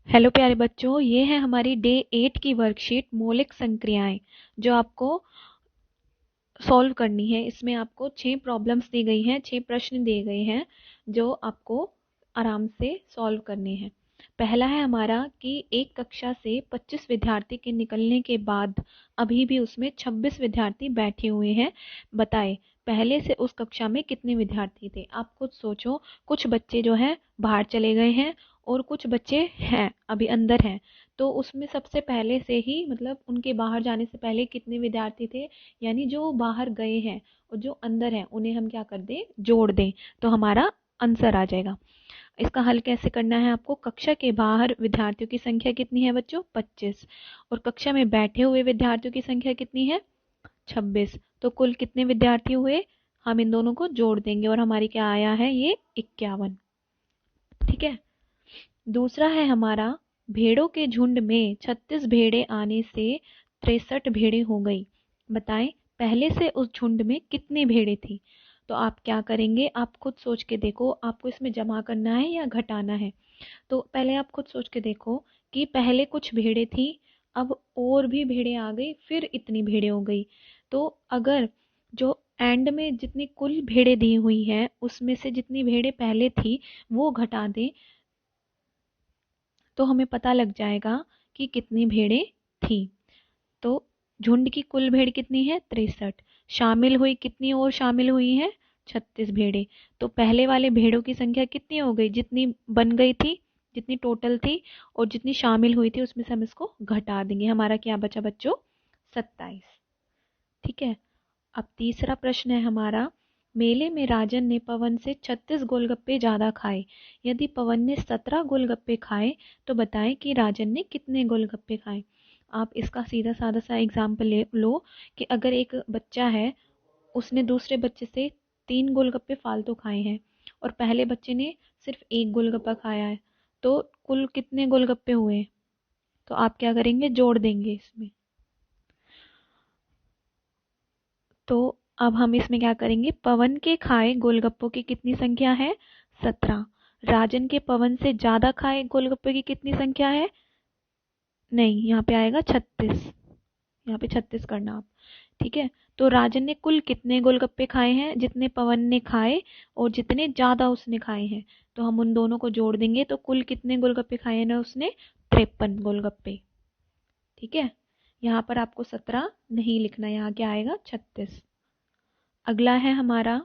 Hello प्यारे बच्चों, ये है हमारी डे 8 की वर्कशीट मौलिक संक्रियाएं जो आपको सॉल्व करनी है। इसमें आपको 6 प्रॉब्लम्स दी गई हैं, 6 प्रश्न दिए गए हैं जो आपको आराम से सॉल्व करने हैं। पहला है हमारा कि एक कक्षा से 25 विद्यार्थी के निकलने के बाद अभी भी उसमें 26 विद्यार्थी बैठे हुए हैं। बताएं पहले से उस कक्षा में कितने विद्यार्थी थे। आप खुद सोचो, कुछ बच्चे जो हैं बाहर चले गए हैं और कुछ बच्चे हैं अभी अंदर हैं। तो उसमें सबसे पहले से ही मतलब उनके बाहर जाने से पहले कितने विद्यार्थी थे, यानी जो बाहर गए हैं और जो अंदर हैं उन्हें हम क्या कर दें, जोड़ दें, तो हमारा आंसर आ जाएगा। इसका हल कैसे करना है आपको, कक्षा के बाहर विद्यार्थियों की संख्या कितनी है बच्चों, 25, और कक्षा में बैठे हुए विद्यार्थियों की संख्या कितनी है, 26। तो कुल कितने विद्यार्थी हुए, हम इन दोनों को जोड़ देंगे और हमारी क्या आया है, ये 51। ठीक है। दूसरा है हमारा, भेड़ों के झुंड में 36 भेड़ें आने से 63 भेड़ें हो गई। बताएं पहले से उस झुंड में कितनी भेड़ें थी। तो आप क्या करेंगे, आप खुद सोच के देखो, आपको इसमें जमा करना है या घटाना है। तो पहले आप खुद सोच के देखो कि पहले कुछ भेड़ें थी, अब और भी भेड़ें आ गई, फिर इतनी भेड़ें हो गई। तो अगर जो एंड में जितनी कुल भेड़ें दी हुई हैं उसमें से जितनी भेड़ें पहले थी वो घटा दें, तो हमें पता लग जाएगा कि कितनी भेड़ें थी। तो झुंड की कुल भेड़ कितनी है, 63। शामिल हुई कितनी और शामिल हुई है, 36 भेड़ें। तो पहले वाले भेड़ों की संख्या कितनी हो गई, जितनी बन गई थी, जितनी टोटल थी, और जितनी शामिल हुई थी उसमें से हम इसको घटा देंगे। हमारा क्या बचा बच्चों, 27। ठीक है। अब तीसरा प्रश्न है हमारा, मेले में राजन ने पवन से 36 गोलगप्पे ज्यादा खाए। यदि पवन ने 17 गोलगप्पे खाए तो बताएं कि राजन ने कितने गोलगप्पे खाए। आप इसका सीधा साधा सा एग्जाम्पल ले लो कि अगर एक बच्चा है, उसने दूसरे बच्चे से 3 गोलगप्पे फालतू खाए हैं और पहले बच्चे ने सिर्फ एक गोलगप्पा खाया है, तो कुल कितने गोलगप्पे हुए। तो आप क्या करेंगे, जोड़ देंगे इसमें। तो अब हम इसमें क्या करेंगे, पवन के खाए गोलगप्पों की कितनी संख्या है, 17। राजन के पवन से ज्यादा खाए गोलगप्पे की कितनी संख्या है, नहीं यहाँ पे आएगा 36, यहाँ पे 36 करना आप। ठीक है। तो राजन ने कुल कितने गोलगप्पे खाए हैं, जितने पवन ने खाए और जितने ज्यादा उसने खाए हैं। तो हम उन दोनों को जोड़ देंगे, तो कुल कितने गोलगप्पे खाए ना उसने, 53 गोलगप्पे। ठीक है। यहाँ पर आपको 17 नहीं लिखना, यहाँ क्या आएगा, 36। अगला है हमारा,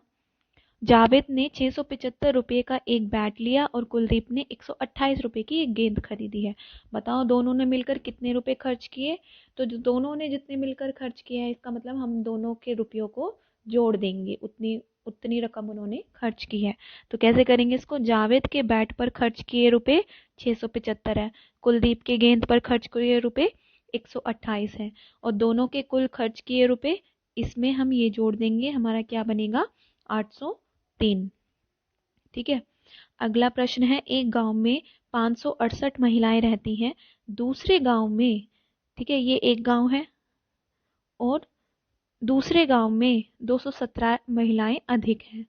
जावेद ने 675 रुपये का एक बैट लिया और कुलदीप ने 128 रुपये की एक गेंद खरीदी है। बताओ दोनों ने मिलकर कितने रुपए खर्च किए। तो जो दोनों ने जितने मिलकर खर्च किए हैं, इसका मतलब हम दोनों के रुपयों को जोड़ देंगे, उतनी उतनी रकम उन्होंने खर्च की है। तो कैसे करेंगे इसको, जावेद के बैट पर खर्च किए रुपए 675 है, कुलदीप के गेंद पर खर्च किए रुपए 128 है, और दोनों के कुल खर्च किए रुपए, इसमें हम ये जोड़ देंगे, हमारा क्या बनेगा, 803। ठीक है। अगला प्रश्न है, एक गांव में 568 महिलाएं रहती हैं, दूसरे गांव में, ठीक है, ये एक गांव है और दूसरे गांव में 217 महिलाएं अधिक हैं।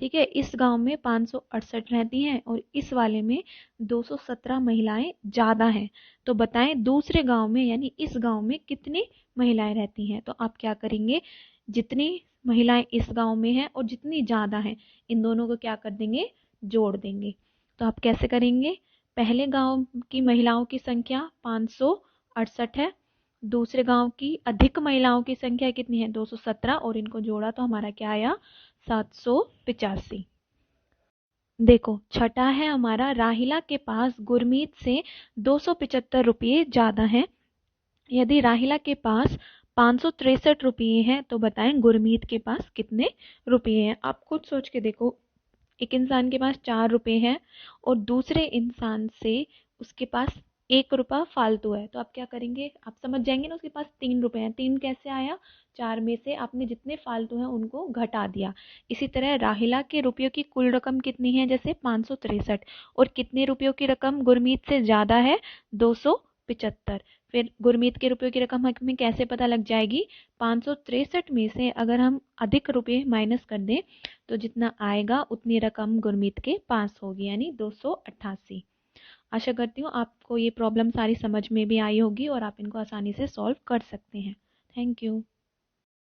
ठीक है, इस गांव में 568 रहती हैं और इस वाले में 217 महिलाएं ज्यादा हैं। तो बताएं दूसरे गांव में यानी इस गांव में कितनी महिलाएं रहती हैं। तो आप क्या करेंगे, जितनी महिलाएं इस गांव में हैं और जितनी ज्यादा हैं, इन दोनों को क्या कर देंगे, जोड़ देंगे। तो आप कैसे करेंगे, पहले गांव की महिलाओं की संख्या 568 है, दूसरे गांव की अधिक महिलाओं की संख्या कितनी है, 217, और इनको जोड़ा तो हमारा क्या आया, 785। देखो छठा है हमारा, राहिला के पास गुरमीत से 275 रुपये ज्यादा हैं। यदि राहिला के पास 563 रुपये हैं तो बताएं गुरमीत के पास कितने रुपये हैं। आप खुद सोच के देखो, एक इंसान के पास 4 रुपये हैं और दूसरे इंसान से उसके पास 1 रुपया फालतू है, तो आप क्या करेंगे, आप समझ जाएंगे ना, उसके पास 3 रुपये हैं, 3 कैसे आया, 4 में से आपने जितने फालतू हैं उनको घटा दिया। इसी तरह राहिला के रुपयों की कुल रकम कितनी है, जैसे 563, और कितने रुपयों की रकम गुरमीत से ज्यादा है, 275। फिर गुरमीत के रुपयों की रकम हमें कैसे पता लग जाएगी, 563 में से अगर हम अधिक रुपये माइनस कर दें तो जितना आएगा उतनी रकम गुरमीत के पास होगी, यानी 288। आशा करती हूँ आपको ये प्रॉब्लम सारी समझ में भी आई होगी और आप इनको आसानी से सॉल्व कर सकते हैं। Thank you.